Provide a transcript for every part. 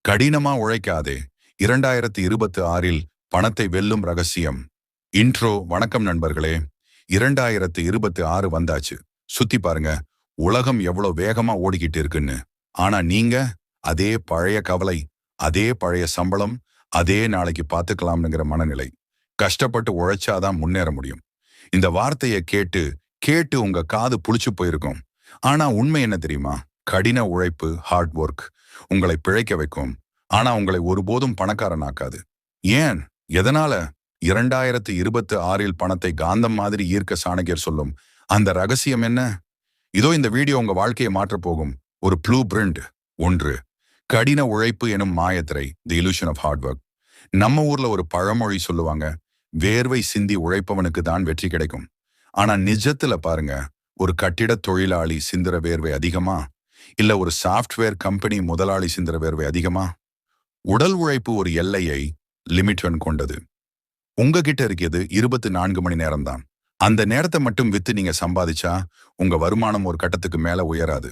கடினமா உழைக்காதே. 2026இல் பணத்தை வெல்லும் ரகசியம். இன்ட்ரோ. வணக்கம் நண்பர்களே. 2026 வந்தாச்சு. சுத்தி பாருங்க, உலகம் எவ்வளவு வேகமா ஓடிக்கிட்டு இருக்குன்னு. ஆனா நீங்க அதே பழைய கவலை, அதே பழைய சம்பளம், அதே நாளைக்கு பார்த்துக்கலாம்ங்கிற மனநிலை. கஷ்டப்பட்டு உழைச்சாதான் முன்னேற முடியும். இந்த வார்த்தையை கேட்டு கேட்டு உங்க காது புளிச்சு போயிருக்கும். ஆனா உண்மை என்ன தெரியுமா? கடின உழைப்பு, ஹார்ட் ஒர்க் உங்களை பிழைக்க வைக்கும். ஆனா உங்களை ஒருபோதும் பணக்காரனாக்காது. ஏன்? எதனால? 2026இல் பணத்தை காந்தம் மாதிரி ஈர்க்க சாணக்கியர் சொல்லும் அந்த ரகசியம் என்ன? இதோ இந்த வீடியோ உங்க வாழ்க்கையை மாற்றப் போகும் ஒரு ப்ளூ பிரிண்ட். 1. கடின உழைப்பு எனும் மாயத்திரை, தி illusion ஆஃப் ஹார்ட் ஒர்க். நம்ம ஊர்ல ஒரு பழமொழி சொல்லுவாங்க, வேர்வை சிந்தி உழைப்பவனுக்கு தான் வெற்றி கிடைக்கும். ஆனா நிஜத்துல பாருங்க, ஒரு கட்டிட தொழிலாளி சிந்துற வேர்வை அதிகமா, இல்ல ஒரு சாஃப்ட்வேர் கம்பெனி முதலாளி சிந்துற வேர்வை அதிகமா? உடல் உழைப்பு ஒரு எல்லையை, லிமிட்டன் கொண்டது. உங்ககிட்ட இருக்கிறது 24 மணி நேரம் தான். அந்த நேரத்தை மட்டும் வித்து நீங்க சம்பாதிச்சா உங்க வருமானம் ஒரு கட்டத்துக்கு மேல உயராது.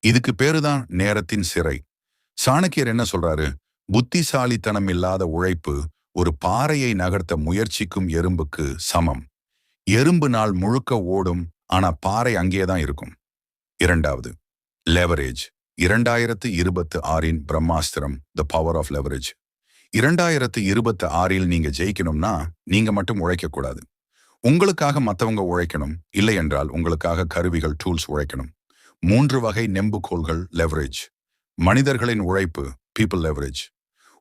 இதுக்கு பேருதான் நேரத்தின் சிறை. சாணக்கியர் என்ன சொல்றாரு? புத்திசாலித்தனம் இல்லாத உழைப்பு ஒரு பாறையை நகர்த்த முயற்சிக்கும் எறும்புக்கு சமம். எறும்பு நாள் முழுக்க ஓடும், ஆனா பாறை அங்கேதான் இருக்கும். 2. லெவரேஜ். 2026இன் பிரம்மாஸ்திரம், த பவர் ஆஃப் லெவரேஜ். 2026இல் நீங்க ஜெயிக்கணும்னா நீங்க மட்டும் உழைக்கக்கூடாது. உங்களுக்காக மத்தவங்க உழைக்கணும். இல்லை என்றால் உங்களுக்காக கருவிகள், டூல்ஸ் உழைக்கணும். 3 வகை நெம்புகோல்கள் லெவரேஜ். மனிதர்களின் உழைப்பு, பீப்புள் லெவரேஜ்.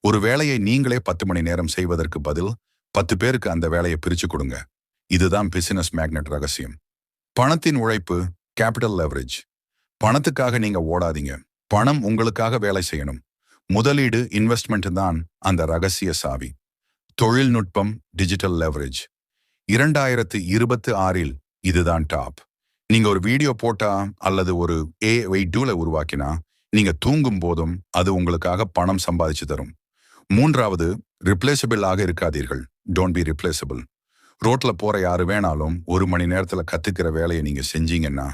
ஒரு வேலையை நீங்களே 10 மணி நேரம் செய்வதற்கு பதில் 10 பேருக்கு அந்த வேலையை பிரிச்சு கொடுங்க. இதுதான் பிசினஸ் மேக்னெட் ரகசியம். பணத்தின் உழைப்பு, கேபிட்டல் லெவரேஜ். பணத்துக்காக நீங்க ஓடாதீங்க. பணம் உங்களுக்காக வேலை செய்யணும். முதலீடு, இன்வெஸ்ட்மெண்ட் தான் அந்த ரகசிய சாவி. தொழில்நுட்பம், டிஜிட்டல் லெவரேஜ். 2026இல் இதுதான் டாப். நீங்க ஒரு வீடியோ போட்டா அல்லது ஒரு AI டூலை உருவாக்கினா நீங்க தூங்கும் போதும் அது உங்களுக்காக பணம் சம்பாதிச்சு தரும். 3. ரிப்ளேசபிள் ஆக இருக்காதீர்கள். Don't be ரிப்ளேசபிள். ரோட்ல போற யாரு வேணாலும் 1 மணி நேரத்துல கத்துக்கிற வேலையை நீங்க செஞ்சீங்கன்னா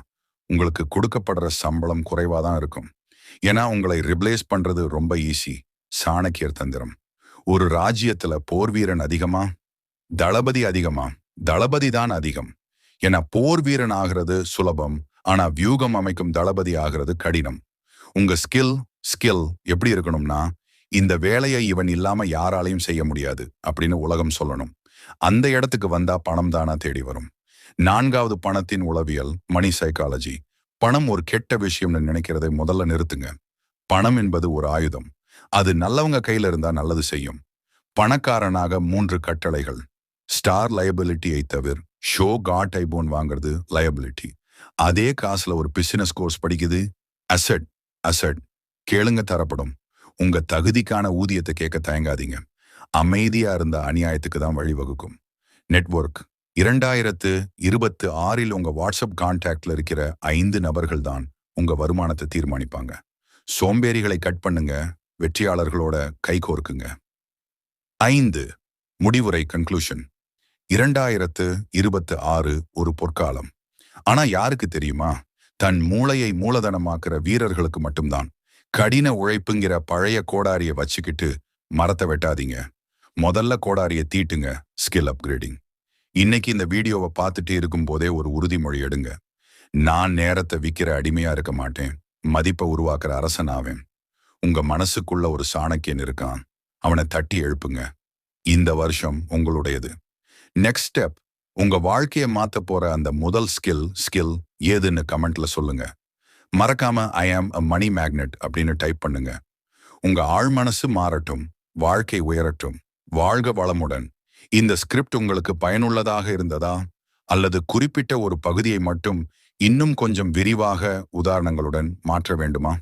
உங்களுக்கு கொடுக்கப்படுற சம்பளம் குறைவா தான் இருக்கும். ஏன்னா உங்களை ரிப்ளேஸ் பண்றது ரொம்ப ஈஸி. சாணக்கியர் தந்திரம். ஒரு ராஜ்யத்துல போர் வீரன் அதிகமா, தளபதி அதிகமா? தளபதி தான் அதிகம். ஏன்னா போர் வீரன் ஆகிறது சுலபம், ஆனா வியூகம் அமைக்கும் தளபதி ஆகிறது கடினம். உங்க ஸ்கில் எப்படி இருக்கணும்னா, இந்த வேலையை இவன் இல்லாம யாராலையும் செய்ய முடியாது அப்படின்னு உலகம் சொல்லணும். அந்த இடத்துக்கு வந்தா பணம் தானா தேடி வரும். 4. பணத்தின் உளவியல், மணி சைக்காலஜி. பணம் ஒரு கெட்ட விஷயம்னு நினைக்கிறதை முதல்ல நிறுத்துங்க. பணம் என்பது ஒரு ஆயுதம். அது நல்லவங்க கையில இருந்தா நல்லது செய்யும். பணக்காரனாக 3 கட்டளைகள். ஸ்டார் லயபிலிட்டியை தவிர ஷோ காட் ஐபோன் வாங்குறது லயபிலிட்டி. அதே காசுல ஒரு பிசினஸ் கோர்ஸ் படிக்குது அசட். கேளுங்க, தரப்படும். உங்க தகுதிக்கான ஊதியத்தை கேட்க தயங்காதீங்க. அமைதியா இருந்த அநியாயத்துக்கு தான் வழிவகுக்கும். நெட்வொர்க். 2026இல் உங்க வாட்ஸ்அப் கான்டாக்ட்ல இருக்கிற 5 நபர்கள் தான் உங்க வருமானத்தை தீர்மானிப்பாங்க. சோம்பேறிகளை கட் பண்ணுங்க, வெற்றியாளர்களோட கை கோர்க்குங்க. 5. முடிவுரை, கன்க்ளூஷன். 2026 ஒரு பொற்காலம். ஆனா யாருக்கு தெரியுமா? தன் மூளையை மூலதனமாக்குற வீரர்களுக்கு மட்டும்தான். கடின உழைப்புங்கிற பழைய கோடாரியை வச்சுக்கிட்டு மரத்தை வெட்டாதீங்க. முதல்ல கோடாரியை தீட்டுங்க. Skill upgrading. இன்னைக்கு இந்த வீடியோவை பார்த்துட்டே இருக்கும் போதே ஒரு உறுதிமொழி எடுங்க. நான் நேரத்தை விற்கிற அடிமையா இருக்க மாட்டேன், மதிப்பை உருவாக்குற அரசன் ஆவேன். உங்க மனசுக்குள்ள ஒரு சாணக்கியன் இருக்கான், அவனை தட்டி எழுப்புங்க. இந்த வருஷம் உங்களுடையது. Next step. உங்க வாழ்க்கையை மாத்த போற அந்த முதல் ஸ்கில் ஏதுன்னு கமெண்ட்ல சொல்லுங்க. மறக்காம ஐ ஆம் அ மணி மேக்னெட் அப்படின்னு டைப் பண்ணுங்க. உங்க ஆழ் மனசு மாறட்டும், வாழ்க்கை உயரட்டும். வாழ்க வளமுடன். இந்த ஸ்கிரிப்ட் உங்களுக்கு பயனுள்ளதாக இருந்ததா? அல்லது குறிப்பிட்ட ஒரு பகுதியை மட்டும் இன்னும் கொஞ்சம் விரிவாக உதாரணங்களுடன் மாற்ற வேண்டுமா?